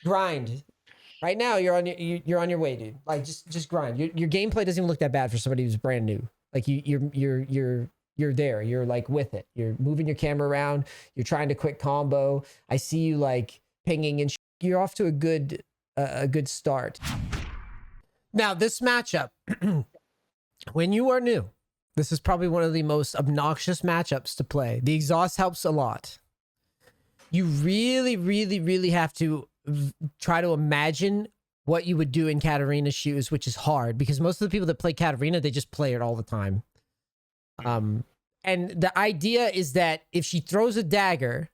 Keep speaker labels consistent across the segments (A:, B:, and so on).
A: Grind. Right now, you're on your way, dude. Like just grind. Your gameplay doesn't even look that bad for somebody who's brand new. Like you're there. You're like with it. You're moving your camera around. You're trying to quick combo. I see you like pinging and you're off to a good start. Now this matchup, when you are new, this is probably one of the most obnoxious matchups to play. The exhaust helps a lot. You really, really, really have to try to imagine what you would do in Katarina's shoes, which is hard because most of the people that play Katarina, they just play it all the time. And the idea is that if she throws a dagger,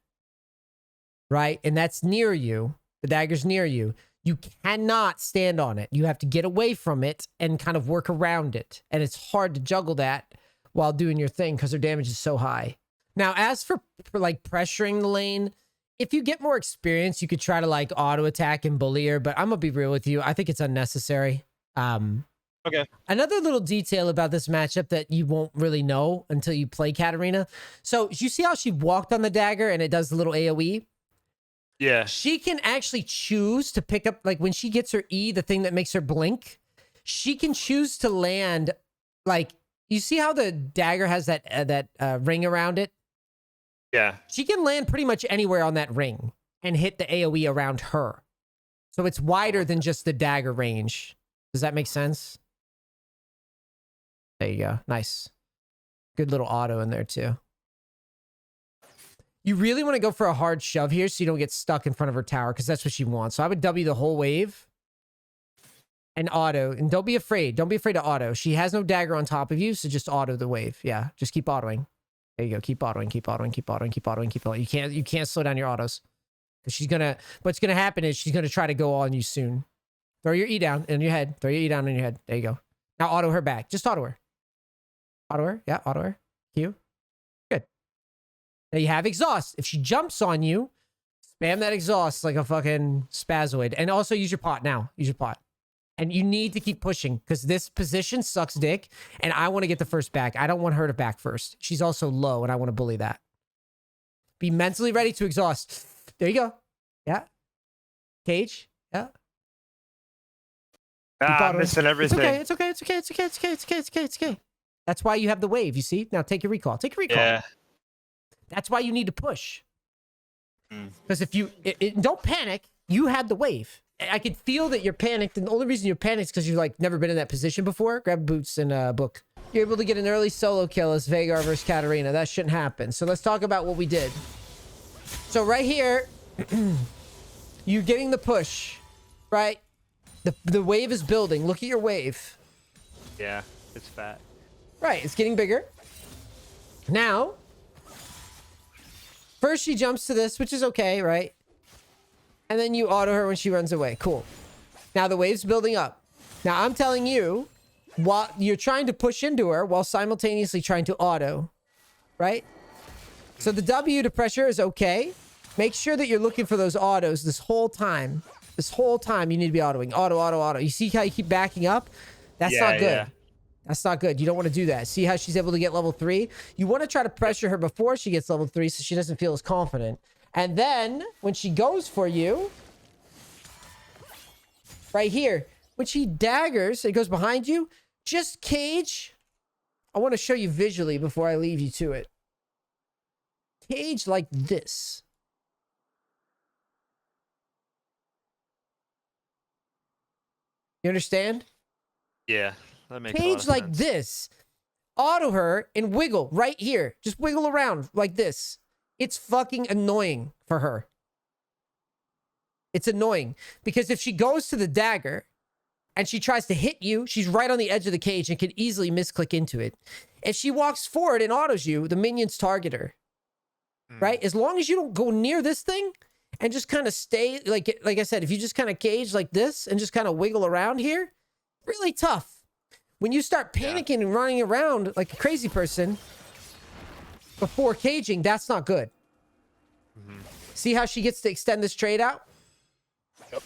A: right, and that's near you, the dagger's near you, you cannot stand on it. You have to get away from it and kind of work around it. And it's hard to juggle that while doing your thing because her damage is so high. Now, as for like pressuring the lane, if you get more experience, you could try to like auto attack and bully her, but I'm gonna be real with you. I think it's unnecessary.
B: Okay.
A: Another little detail about this matchup that you won't really know until you play Katarina. So you see how she walked on the dagger and it does the little AoE?
B: Yeah.
A: She can actually choose to pick up, like when she gets her E, the thing that makes her blink, she can choose to land, like, you see how the dagger has that ring around it?
B: Yeah.
A: She can land pretty much anywhere on that ring and hit the AoE around her. So it's wider than just the dagger range. Does that make sense? There you go. Nice. Good little auto in there too. You really want to go for a hard shove here so you don't get stuck in front of her tower because that's what she wants. So I would W the whole wave and auto. And don't be afraid. Don't be afraid to auto. She has no dagger on top of you, so just auto the wave. Yeah, just keep autoing. There you go. Keep autoing, keep autoing, keep autoing, keep autoing, keep autoing. You can't slow down your autos. Because she's gonna, what's gonna happen is she's gonna try to go on you soon. Throw your E down in your head. Throw your E down in your head. There you go. Now auto her back. Just auto her. Auto her. Yeah, auto her. Q. Good. Now you have exhaust. If she jumps on you, spam that exhaust like a fucking spazoid. And also use your pot now. Use your pot. And you need to keep pushing because this position sucks dick. And I want to get the first back. I don't want her to back first. She's also low and I want to bully that. Be mentally ready to exhaust. There you go. Yeah. Cage. Yeah.
B: I'm missing everything.
A: It's okay. That's why you have the wave, you see? Now take your recall. Take your recall.
B: Yeah.
A: That's why you need to push. Because if you... don't panic. You had the wave. I could feel that you're panicked, and the only reason you're panicked is because you've like never been in that position before. Grab boots and a book. You're able to get an early solo kill as Veigar versus Katarina. That shouldn't happen. So let's talk about what we did. So right here, you're getting the push, right? The wave is building. Look at your wave.
B: Yeah, it's fat.
A: Right, it's getting bigger. Now, first she jumps to this, which is okay, right? And then you auto her when she runs away. Cool. Now the wave's building up. Now I'm telling you, while you're trying to push into her while simultaneously trying to auto, right? So the W to pressure is okay. Make sure that you're looking for those autos this whole time. This whole time you need to be autoing. Auto, auto, auto. You see how you keep backing up? That's not good. Yeah. That's not good. You don't want to do that. See how she's able to get level 3? You want to try to pressure her before she gets level 3 so she doesn't feel as confident. And then when she goes for you, right here, when she daggers, it goes behind you, just cage. I want to show you visually before I leave you to it. Cage like this. You understand?
B: Yeah, that makes
A: Cage like
B: sense.
A: this. Auto her and wiggle right here. Just wiggle around like this. It's fucking annoying for her. It's annoying because if she goes to the dagger and she tries to hit you, she's right on the edge of the cage and can easily misclick into it. If she walks forward and autos you, the minions target her. Right? As long as you don't go near this thing and just kind of stay, like I said, if you just kind of cage like this and just kind of wiggle around here, really tough. When you start panicking and running around like a crazy person before caging, that's not good. See how she gets to extend this trade out?
B: Yep.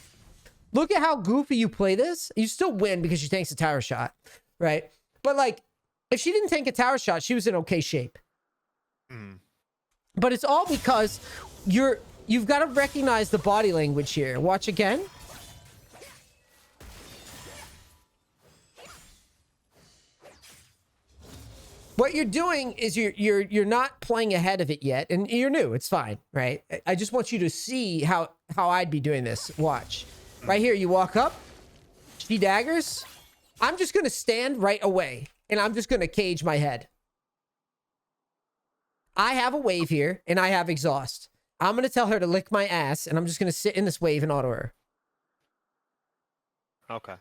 A: Look at how goofy you play this. You still win because she tanks a tower shot, right? But like, if she didn't tank a tower shot, she was in okay shape. But it's all because you're you've got to recognize the body language here. Watch again. What you're doing is you're not playing ahead of it yet, and you're new. It's fine, right? I just want you to see how I'd be doing this. Watch. Right here, you walk up. She daggers. I'm just going to stand right away, and I'm just going to cage my head. I have a wave here, and I have exhaust. I'm going to tell her to lick my ass, and I'm just going to sit in this wave and auto her.
B: Okay.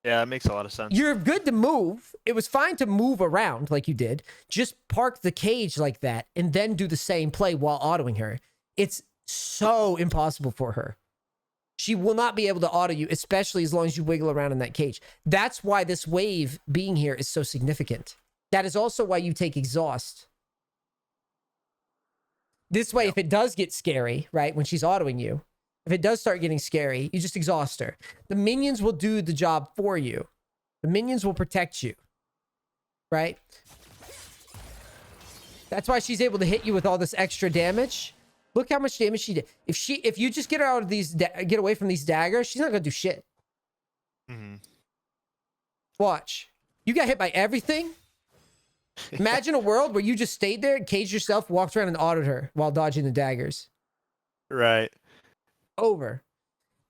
B: Yeah, that makes a lot of sense.
A: You're good to move. It was fine to move around like you did. Just park the cage like that, and then do the same play while autoing her. It's so impossible for her. She will not be able to auto you, especially as long as you wiggle around in that cage. That's why this wave being here is so significant. That is also why you take exhaust. This way, if it does get scary, right, when she's autoing you, if it does start getting scary, you just exhaust her. The minions will do the job for you. The minions will protect you, right? That's why she's able to hit you with all this extra damage. Look how much damage she did. If you just get her out of these, get away from these daggers, she's not gonna do shit.
B: Mm-hmm.
A: Watch. You got hit by everything. Imagine a world where you just stayed there, caged yourself, walked around and autoed her while dodging the daggers.
B: Right.
A: Over.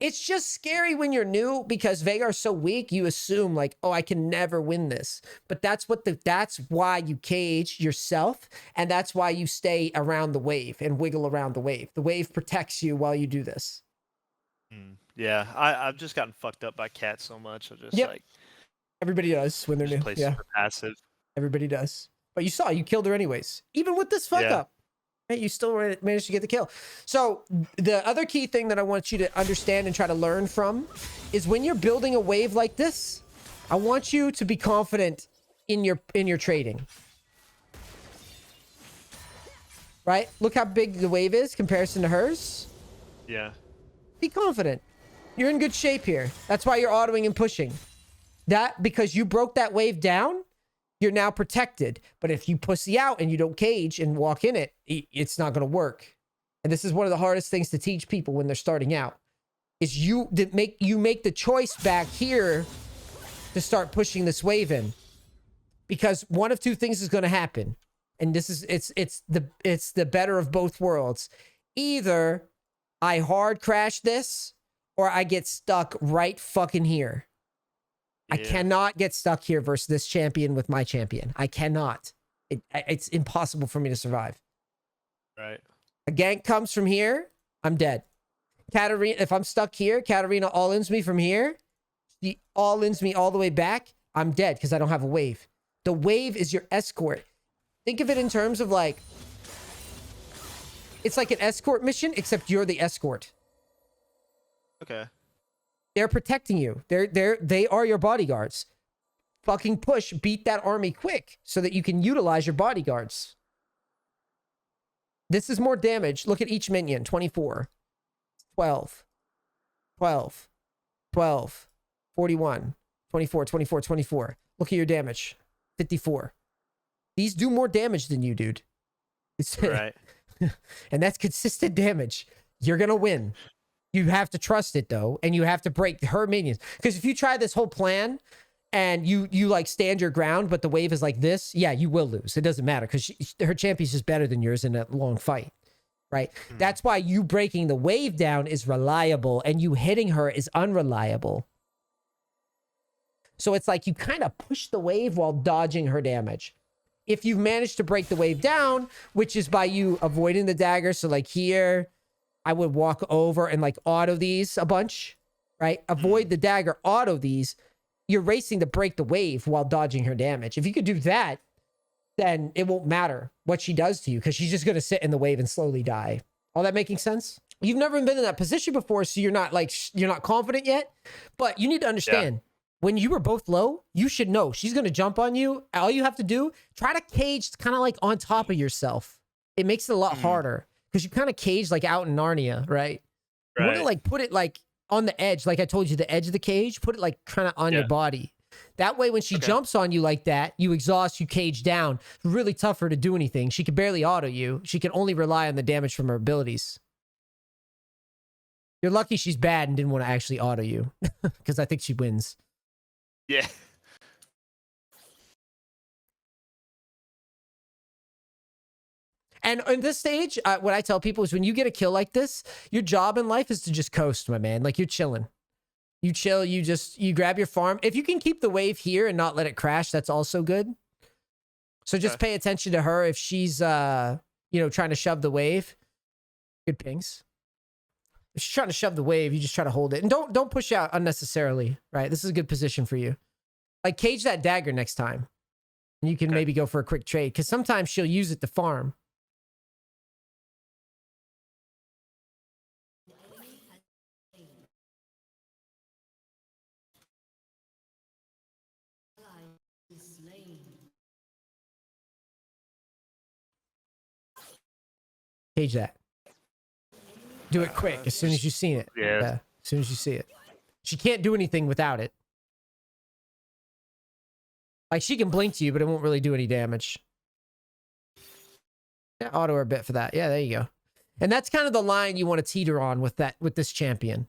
A: It's just scary when you're new because Veigar's so weak, you assume like, oh, I can never win this. But that's why you cage yourself, and that's why you stay around the wave and wiggle around the wave. The wave protects you while you do this.
B: Yeah, I've just gotten fucked up by cats so much. I just like
A: everybody does when they're new.
B: Play super passive.
A: Everybody does. But you killed her anyways. Even with this fuck up. Right? You still managed to get the kill. So the other key thing that I want you to understand and try to learn from is when you're building a wave like this, I want you to be confident in your trading. Right? Look how big the wave is comparison to hers.
B: Yeah.
A: Be confident. You're in good shape here. That's why you're autoing and pushing. That because you broke that wave down, you're now protected. But if you pussy out and you don't cage and walk in it, it's not going to work. And this is one of the hardest things to teach people when they're starting out is you make the choice back here to start pushing this wave in, because one of two things is going to happen. And this is, it's the better of both worlds. Either I hard crash this or I get stuck right fucking here. I cannot get stuck here versus this champion with my champion. I cannot. It's impossible for me to survive.
B: Right.
A: A gank comes from here, I'm dead. Katarina, if I'm stuck here, Katarina all-ins me from here. She all-ins me all the way back. I'm dead because I don't have a wave. The wave is your escort. Think of it in terms of like, it's like an escort mission, except you're the escort.
B: Okay.
A: They're protecting you. They are your bodyguards. Fucking push, beat that army quick so that you can utilize your bodyguards. This is more damage. Look at each minion. 24, 12, 12, 12, 41, 24, 24, 24. Look at your damage. 54. These do more damage than you, dude.
B: Right.
A: And that's consistent damage. You're going to win. You have to trust it though, and you have to break her minions. Because if you try this whole plan and you like stand your ground, but the wave is like this, yeah, you will lose. It doesn't matter because her champion's just better than yours in that long fight, right? That's why you breaking the wave down is reliable and you hitting her is unreliable. So it's like you kind of push the wave while dodging her damage. If you've managed to break the wave down, which is by you avoiding the dagger, so like here, I would walk over and like auto these a bunch, right? Avoid the dagger, auto these. You're racing to break the wave while dodging her damage. If you could do that, then it won't matter what she does to you because she's just going to sit in the wave and slowly die. All that making sense? You've never been in that position before, so you're not like, you're not confident yet, but you need to understand when you were both low, you should know she's going to jump on you. All you have to do, try to cage kind of like on top of yourself. It makes it a lot harder. Because you kind of cage like out in Narnia, right? You want to like put it like on the edge, like I told you, the edge of the cage, put it like kind of on your body. That way, when she jumps on you like that, you exhaust, you cage down. Really tough for her to do anything. She can barely auto you. She can only rely on the damage from her abilities. You're lucky she's bad and didn't want to actually auto you. Because I think she wins.
B: Yeah.
A: And in this stage, what I tell people is when you get a kill like this, your job in life is to just coast, my man. Like, you're chilling. You chill, you grab your farm. If you can keep the wave here and not let it crash, that's also good. So just pay attention to her if she's, trying to shove the wave. Good pings. If she's trying to shove the wave, you just try to hold it. And don't push out unnecessarily, right? This is a good position for you. Like, cage that dagger next time. And you can maybe go for a quick trade. Because sometimes she'll use it to farm. Cage that. Do it quick as soon as you see it.
B: Yeah.
A: As soon as you see it. She can't do anything without it. Like, she can blink to you, but it won't really do any damage. Yeah, auto her a bit for that. Yeah, there you go. And that's kind of the line you want to teeter on with this champion.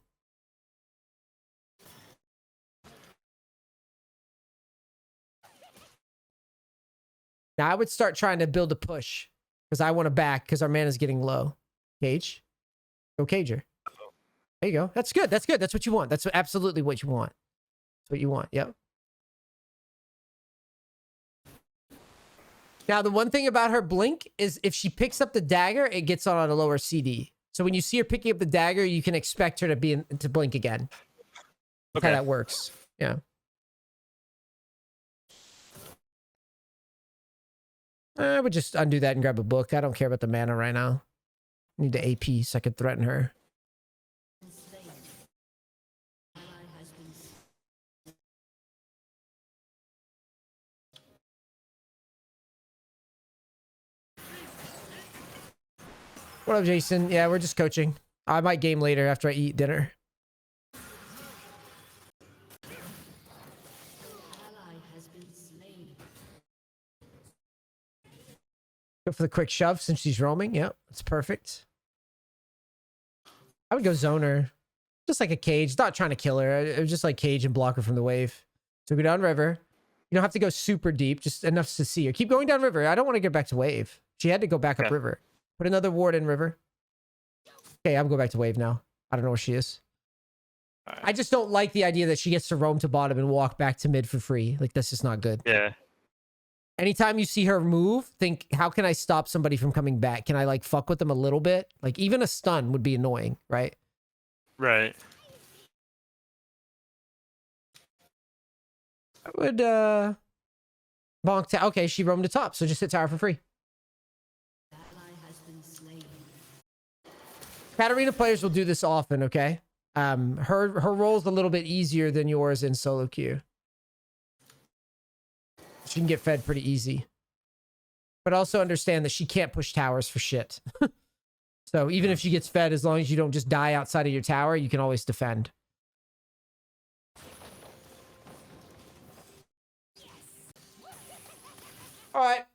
A: Now, I would start trying to build a push because I want to back because our mana's getting low. Cage. Go cager. There you go. That's good. That's good. That's what you want. That's absolutely what you want. That's what you want. Yep. Now, the one thing about her blink is if she picks up the dagger, it gets on a lower CD. So when you see her picking up the dagger, you can expect her to blink again. That's how that works. Yeah. I would just undo that and grab a book. I don't care about the mana right now. I need the AP so I could threaten her. What up, Jason? Yeah, we're just coaching. I might game later after I eat dinner. Go for the quick shove since she's roaming. Yep, that's perfect. I would go zoner. Just like a cage. Not trying to kill her. It was just like cage and block her from the wave. So go down river. You don't have to go super deep. Just enough to see her. Keep going down river. I don't want to get back to wave. She had to go back up river. Put another ward in river. Okay, I'm going back to wave now. I don't know where she is. Right. I just don't like the idea that she gets to roam to bottom and walk back to mid for free. Like, that's just not good.
B: Yeah.
A: Anytime you see her move, think, how can I stop somebody from coming back? Can I, like, fuck with them a little bit? Like, even a stun would be annoying, right?
B: Right.
A: I would, bonk tower. Okay, she roamed to top, so just hit tower for free. Katarina players will do this often, okay? Her role's a little bit easier than yours in solo queue. She can get fed pretty easy. But also understand that she can't push towers for shit. So even if she gets fed, as long as you don't just die outside of your tower, you can always defend. All right.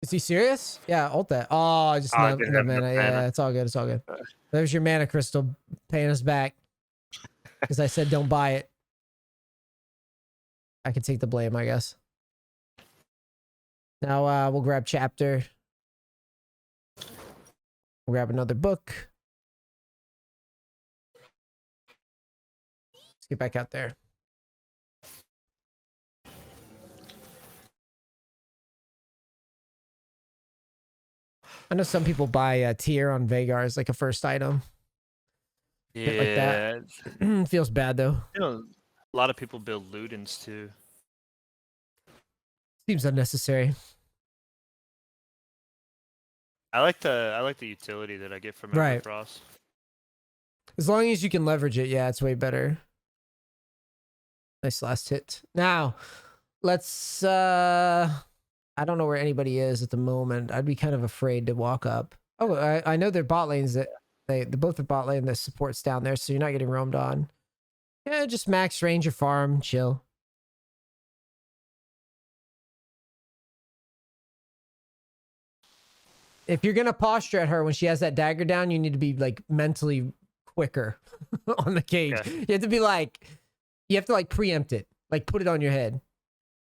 A: Is he serious? Yeah, ult that. Oh, I just no mana. Yeah, it's all good. It's all good. There's your mana crystal paying us back. Because I said don't buy it. I can take the blame, I guess. Now we'll grab chapter. We'll grab another book. Let's get back out there. I know some people buy tier on Veigar as like a first item.
B: Yeah.
A: Like that. Feels bad though.
B: You know, a lot of people build Ludens too.
A: Seems unnecessary.
B: I like the utility that I get from Everfrost.
A: As long as you can leverage it, yeah, it's way better. Nice last hit. Now, let's I don't know where anybody is at the moment. I'd be kind of afraid to walk up. Oh, I know their bot lanes that they both are bot lane. The support's down there, so you're not getting roamed on. Yeah, just max range your farm, chill. if you're gonna posture at her when she has that dagger down, you need to be like mentally quicker on the cage.
B: Okay.
A: You have to be like, you have to like preempt it, like put it on your head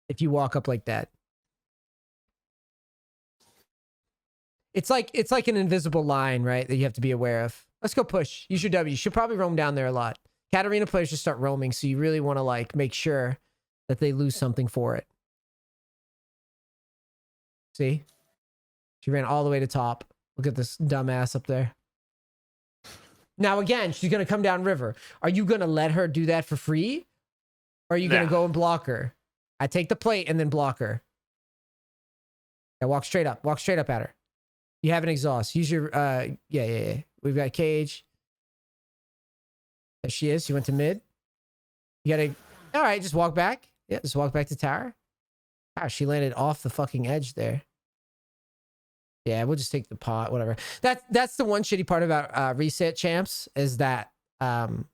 A: if you walk up like that. It's like an invisible line, right? That you have to be aware of. Let's go push. Use your W. You should probably roam down there a lot. Katarina players just start roaming, so you really want to like make sure that they lose something for it. See? She ran all the way to top. Look at this dumbass up there. Now again, she's gonna come down river. Are you gonna let her do that for free? Or are you gonna go and block her? I take the plate and then block her. Yeah, walk straight up. Walk straight up at her. You have an exhaust. Use your yeah. We've got cage. There she is. She went to mid. You gotta alright, just walk back. Yeah, just walk back to tower. Wow, she landed off the fucking edge there. Yeah, we'll just take the pot, whatever. That's the one shitty part about reset champs is that when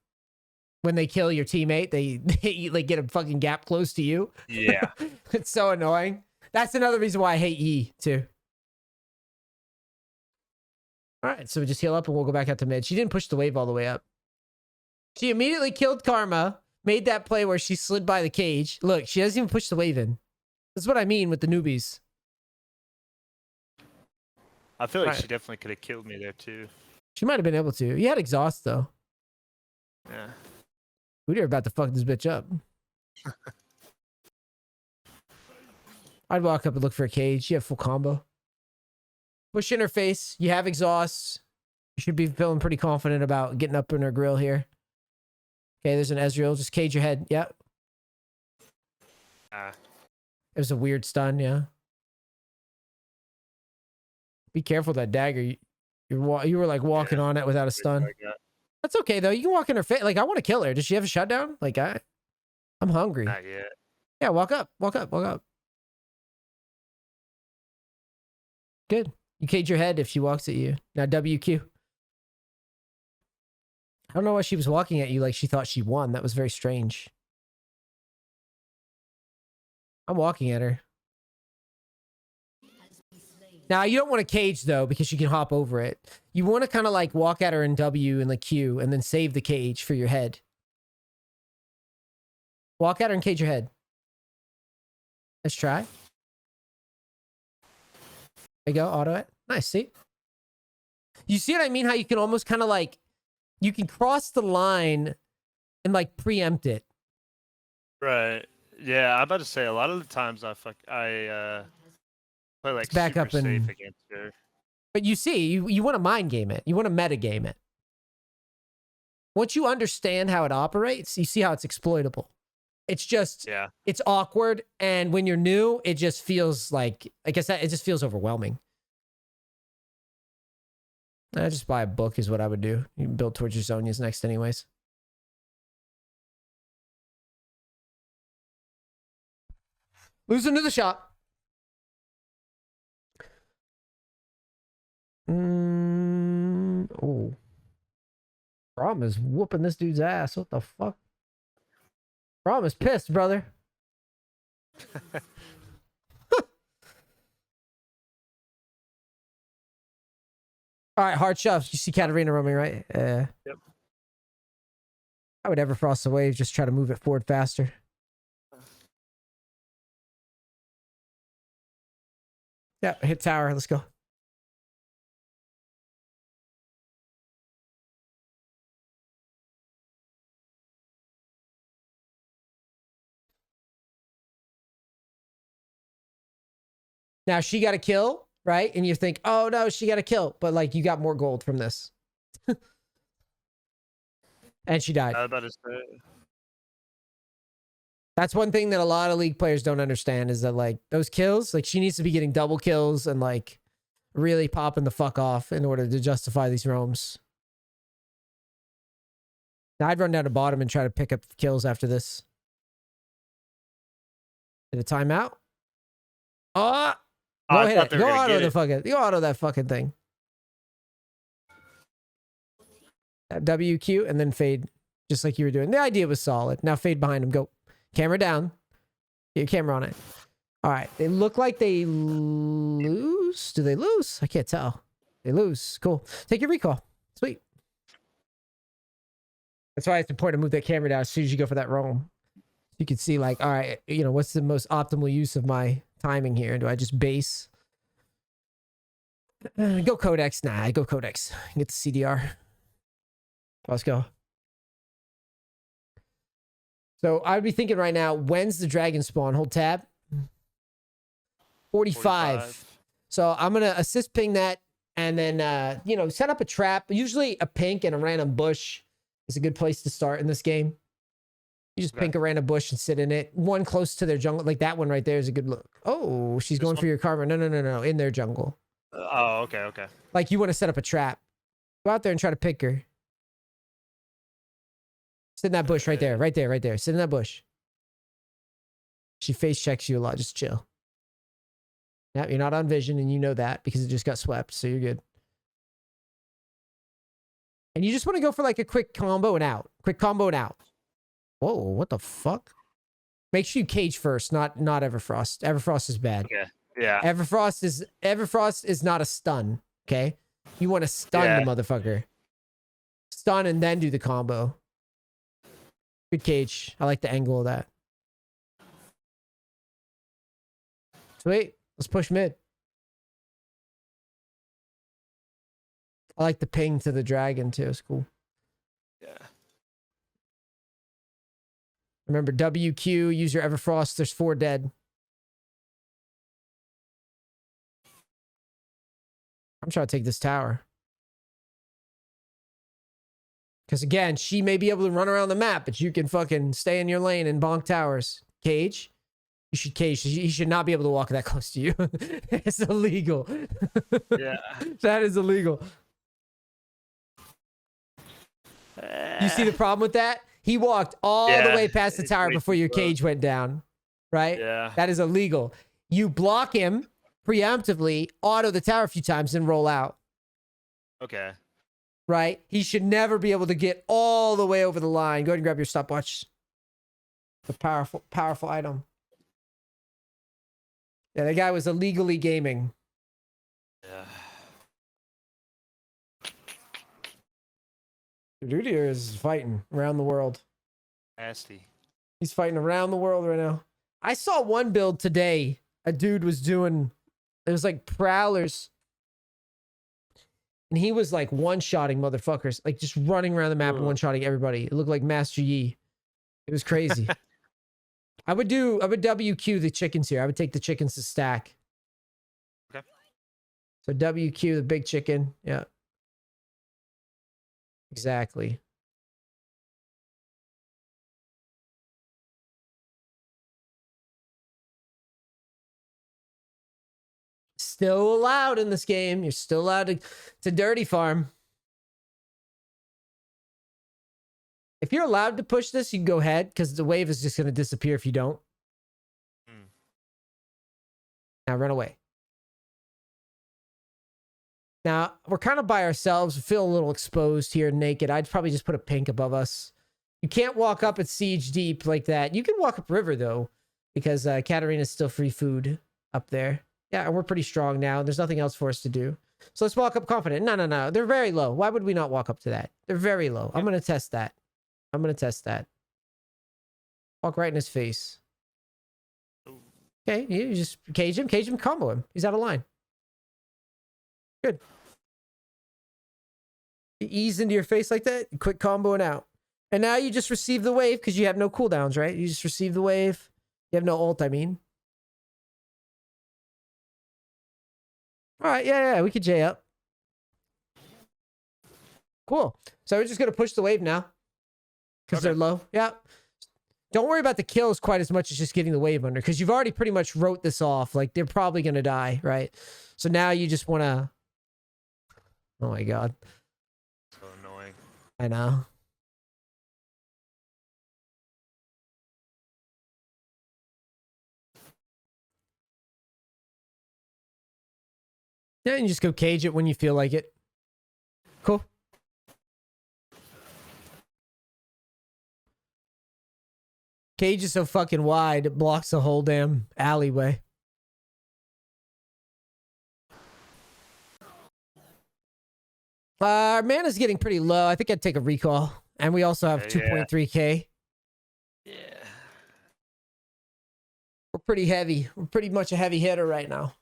A: they kill your teammate, they like get a fucking gap close to you.
B: Yeah.
A: It's so annoying. That's another reason why I hate E too. All right, so we just heal up and we'll go back out to mid. She didn't push the wave all the way up. She immediately killed Karma, made that play where she slid by the cage. Look, she doesn't even push the wave in. That's what I mean with the newbies.
B: I feel like she definitely could have killed me there too.
A: She might have been able to. You had exhaust though.
B: Yeah.
A: We were about to fuck this bitch up. I'd walk up and look for a cage. You have full combo. Push in her face. You have exhaust. You should be feeling pretty confident about getting up in her grill here. Okay, there's an Ezreal. Just cage your head. Yep. It was a weird stun, yeah. Be careful with that dagger. You were like walking on it without a stun. That's okay though. You can walk in her face. Like I want to kill her. Does she have a shutdown? Like I'm hungry.
B: Not yet.
A: Yeah, walk up. Walk up. Walk up. Good. You cage your head if she walks at you. Now WQ. I don't know why she was walking at you like she thought she won. That was very strange. I'm walking at her. Now, you don't want to cage, though, because you can hop over it. You want to kind of, like, walk at her in W and the Q and then save the cage for your head. Walk at her and cage your head. Let's try. There you go. Auto it. Nice. See? You see what I mean? How you can almost kind of, like, you can cross the line and, like, preempt it.
B: Right. Yeah, I'm about to say, a lot of the times I play like
A: back
B: super
A: up and
B: safe against her.
A: But you see, you want to mind game it. You want to meta game it. Once you understand how it operates, you see how it's exploitable. It's just, it's awkward. And when you're new, it just feels like I said, it just feels overwhelming. I just buy a book is what I would do. You can build towards your Zonia's next anyways. Losing to the shot. Oh. Brom is whooping this dude's ass. What the fuck? Brom is pissed, brother. All right, hard shoves. You see Katarina roaming, right?
B: Yep.
A: I would ever frost the wave, just try to move it forward faster. Yeah, hit tower. Let's go. Now she got a kill, right? And you think, oh no, she got a kill. But like you got more gold from this. And she died.
B: I was about to say.
A: That's one thing that a lot of League players don't understand is that like those kills, like she needs to be getting double kills and like really popping the fuck off in order to justify these roams. Now I'd run down to bottom and try to pick up kills after this. Did a timeout? Oh! Go hit it. Go auto the fucking. Go auto that fucking thing. WQ and then fade, just like you were doing. The idea was solid. Now fade behind him. Go. Camera down. Get your camera on it. All right. They look like they lose. Do they lose? I can't tell. They lose. Cool. Take your recall. Sweet. That's why it's important to move that camera down as soon as you go for that roam. You can see like, all right, you know, what's the most optimal use of my timing here? Do I just base? Go Codex. Nah, I go Codex. Get the CDR. Let's go. So I would be thinking right now, when's the dragon spawn? Hold tab. 45. So I'm going to assist ping that and then, you know, set up a trap. Usually a pink and a random bush is a good place to start in this game. You just pink a random bush and sit in it. One close to their jungle. Like that one right there is a good look. Oh, she's going for your karma. No. In their jungle.
B: Oh, okay.
A: Like you want to set up a trap. Go out there and try to pick her. Sit in that bush right there. Sit in that bush. She face checks you a lot. Just chill. Yeah, you're not on vision and you know that because it just got swept. So you're good. And you just want to go for like a quick combo and out. Whoa, what the fuck? Make sure you cage first, not Everfrost. Everfrost is bad.
B: Okay. Yeah.
A: Everfrost is not a stun. Okay. You want to stun the motherfucker. Stun and then do the combo. Good cage. I like the angle of that. Sweet. Let's push mid. I like the ping to the dragon too. It's cool.
B: Yeah.
A: Remember, WQ, use your Everfrost. There's 4 dead. I'm trying to take this tower. Because again, she may be able to run around the map, but you can fucking stay in your lane and bonk towers. Cage? You should cage. He should not be able to walk that close to you. It's illegal.
B: Yeah.
A: That is illegal. You see the problem with that? He walked all the way past the tower before your cage went down. Right?
B: Yeah.
A: That is illegal. You block him preemptively, auto the tower a few times, and roll out.
B: Okay.
A: Right? He should never be able to get all the way over the line. Go ahead and grab your stopwatch. The powerful item. Yeah, that guy was illegally gaming.
B: Yeah.
A: Dude here is fighting around the world.
B: Nasty.
A: He's fighting around the world right now. I saw one build today. A dude was doing, it was like prowlers. And he was like one-shotting motherfuckers. Like just running around the map and one-shotting everybody. It looked like Master Yi. It was crazy. I would WQ the chickens here. I would take the chickens to stack.
B: Okay.
A: So WQ the big chicken. Yeah. Exactly. Still allowed in this game. You're still allowed to dirty farm. If you're allowed to push this, you can go ahead because the wave is just going to disappear if you don't. Now run away. Now, we're kind of by ourselves. We feel a little exposed here naked. I'd probably just put a pink above us. You can't walk up at siege deep like that. You can walk up river, though, because Katarina's still free food up there. Yeah, and we're pretty strong now. There's nothing else for us to do. So let's walk up confident. No. They're very low. Why would we not walk up to that? They're very low. I'm going to test that. Walk right in his face. Okay, you just cage him, combo him. He's out of line. Good. You ease into your face like that, quick combo and out. And now you just receive the wave because you have no cooldowns, right? You just receive the wave. You have no ult, I mean. All right, yeah, we could J up. Cool. So we're just going to push the wave now. Because they're low. Yeah. Don't worry about the kills quite as much as just getting the wave under. Because you've already pretty much wrote this off. Like, they're probably going to die, right? So now you just want to... Oh my god.
B: So annoying.
A: I know. Yeah, and just go cage it when you feel like it. Cool. Cage is so fucking wide, it blocks the whole damn alleyway. Our mana's getting pretty low. I think I'd take a recall. And we also have 2.3k.
B: Yeah.
A: We're pretty heavy. We're pretty much a heavy hitter right now.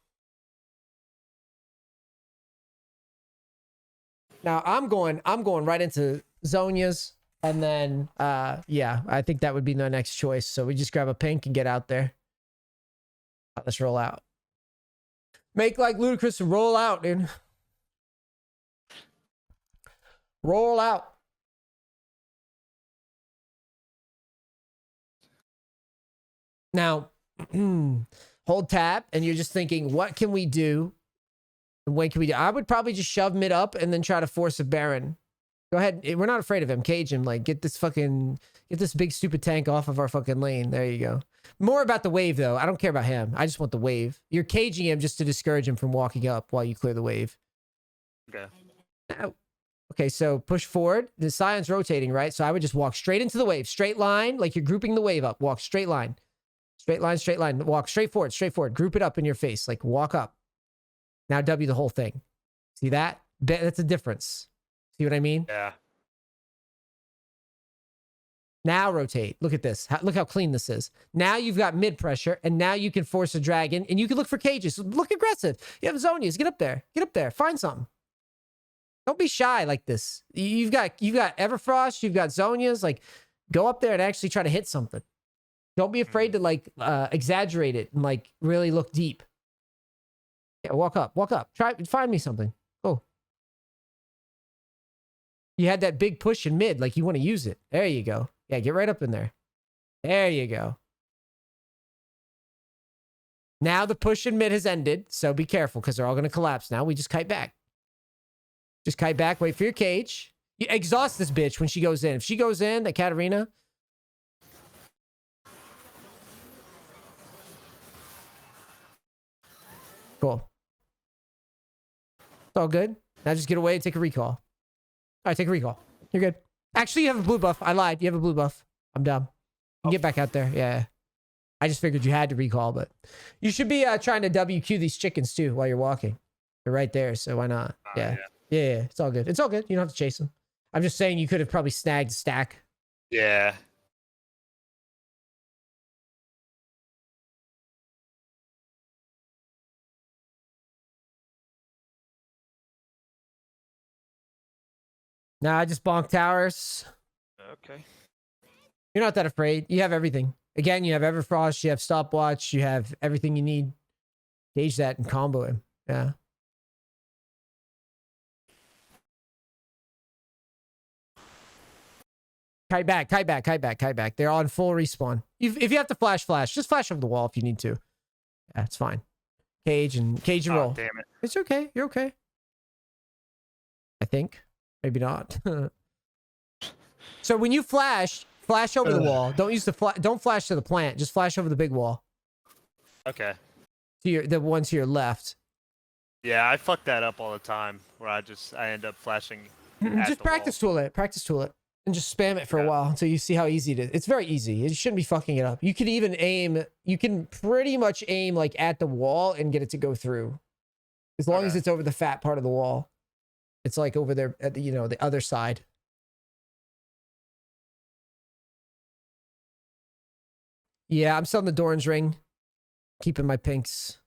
A: Now I'm going right into Zonia's, and then yeah, I think that would be my next choice. So we just grab a pink and get out there. Let's roll out. Make like Ludicrous and roll out, dude. Roll out. Now, hold tab, and you're just thinking, what can we do? And when can we do? I would probably just shove mid up and then try to force a Baron. Go ahead. We're not afraid of him. Cage him. Like, get this big stupid tank off of our fucking lane. There you go. More about the wave, though. I don't care about him. I just want the wave. You're caging him just to discourage him from walking up while you clear the wave.
B: Okay.
A: Now, okay, so push forward. The Scion's rotating, right? So I would just walk straight into the wave. Straight line, like you're grouping the wave up. Walk straight line. Straight line, straight line. Walk straight forward, straight forward. Group it up in your face. Like, walk up. Now W the whole thing. See that? That's a difference. See what I mean?
B: Yeah.
A: Now rotate. Look at this. Look how clean this is. Now you've got mid pressure, and now you can force a dragon, and you can look for cages. Look aggressive. You have Zonias. Get up there. Get up there. Find something. Don't be shy like this. You've got Everfrost. You've got Zonias. Like, go up there and actually try to hit something. Don't be afraid to like exaggerate it and like really look deep. Yeah, walk up. Walk up. Try find me something. Go. You had that big push in mid, like you want to use it. There you go. Yeah, get right up in there. There you go. Now the push in mid has ended, so be careful because they're all going to collapse now. We just kite back. Just kite back. Wait for your cage. You exhaust this bitch when she goes in. If she goes in, that Katarina. Cool. It's all good. Now just get away and take a recall. All right, take a recall. You're good. Actually, you have a blue buff. I lied. You have a blue buff. I'm dumb. You can get back out there. Yeah. I just figured you had to recall, but you should be trying to WQ these chickens too while you're walking. They're right there, so why not? Yeah. Yeah, it's all good. It's all good. You don't have to chase them. I'm just saying you could have probably snagged a stack.
B: Yeah.
A: Nah, I just bonk towers.
B: Okay.
A: You're not that afraid. You have everything. Again, you have Everfrost, you have Stopwatch, you have everything you need. Gauge that and combo him. Yeah. Kite back, kite back, kite back, kite back. They're on full respawn. If you have to flash, just flash over the wall if you need to. Yeah, it's fine. Cage and roll.
B: Damn it.
A: It's okay. You're okay. I think. Maybe not. So when you flash over the wall. Don't use don't flash to the plant. Just flash over the big wall.
B: Okay.
A: To the one to your left.
B: Yeah, I fuck that up all the time where I end up flashing.
A: Just practice tool it. Practice tool it. And just spam it for a while until you see how easy it is. It's very easy. You shouldn't be fucking it up. You can even aim. You can pretty much aim like at the wall and get it to go through. As long as it's over the fat part of the wall. It's like over there at the, the other side. Yeah, I'm selling the Doran's ring. Keeping my pinks.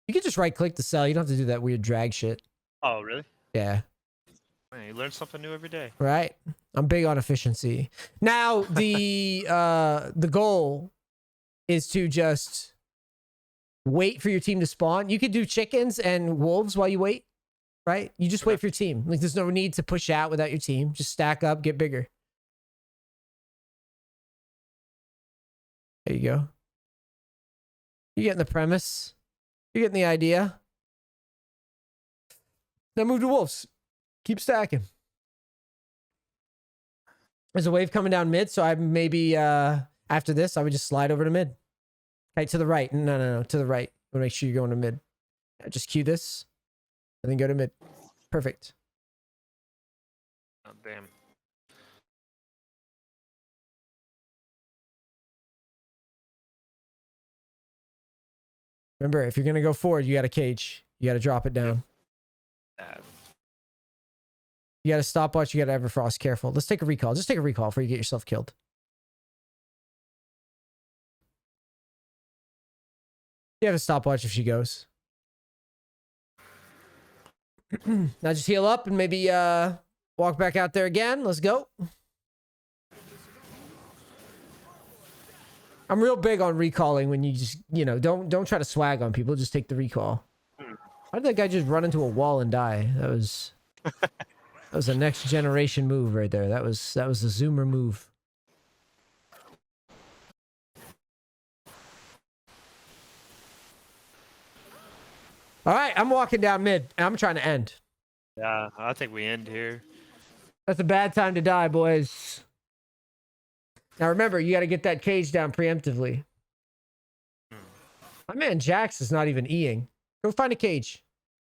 A: You can just right click to sell. You don't have to do that weird drag shit.
B: Oh, really?
A: Yeah.
B: Man, you learn something new every day.
A: Right. I'm big on efficiency. Now, the goal is to just wait for your team to spawn. You could do chickens and wolves while you wait, right? You just wait for your team. Like, there's no need to push out without your team. Just stack up, get bigger. There you go. You're getting the premise. You're getting the idea. Now move to wolves. Keep stacking. There's a wave coming down mid, so I maybe after this I would just slide over to mid. Okay, to the right. No, to the right. I want to make sure you're going to mid. Just cue this, and then go to mid. Perfect.
B: Oh, damn.
A: Remember, if you're gonna go forward, you got to cage. You got to drop it down. You got a stopwatch. You got to Everfrost. Careful. Let's take a recall. Just take a recall before you get yourself killed. You have a stopwatch if she goes. Now just heal up and maybe walk back out there again. Let's go. I'm real big on recalling when you just, you know, don't try to swag on people. Just take the recall. How did that guy just run into a wall and die? That was a next generation move right there. That was a zoomer move. All right, I'm walking down mid. I'm trying to end.
B: Yeah, I think we end here.
A: That's a bad time to die, boys. Now remember, you got to get that cage down preemptively. My man Jax is not even Eing. Go find a cage.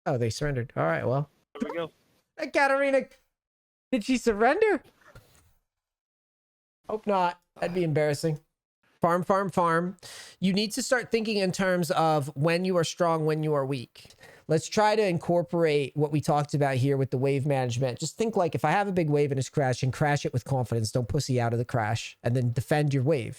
A: Oh, they surrendered. All right, well.
B: There we go.
A: That Katarina, did she surrender? Hope not. That'd be embarrassing. Farm, farm, farm. You need to start thinking in terms of when you are strong, when you are weak. Let's try to incorporate what we talked about here with the wave management. Just think like if I have a big wave and it's crashing, crash it with confidence. Don't pussy out of the crash and then defend your wave.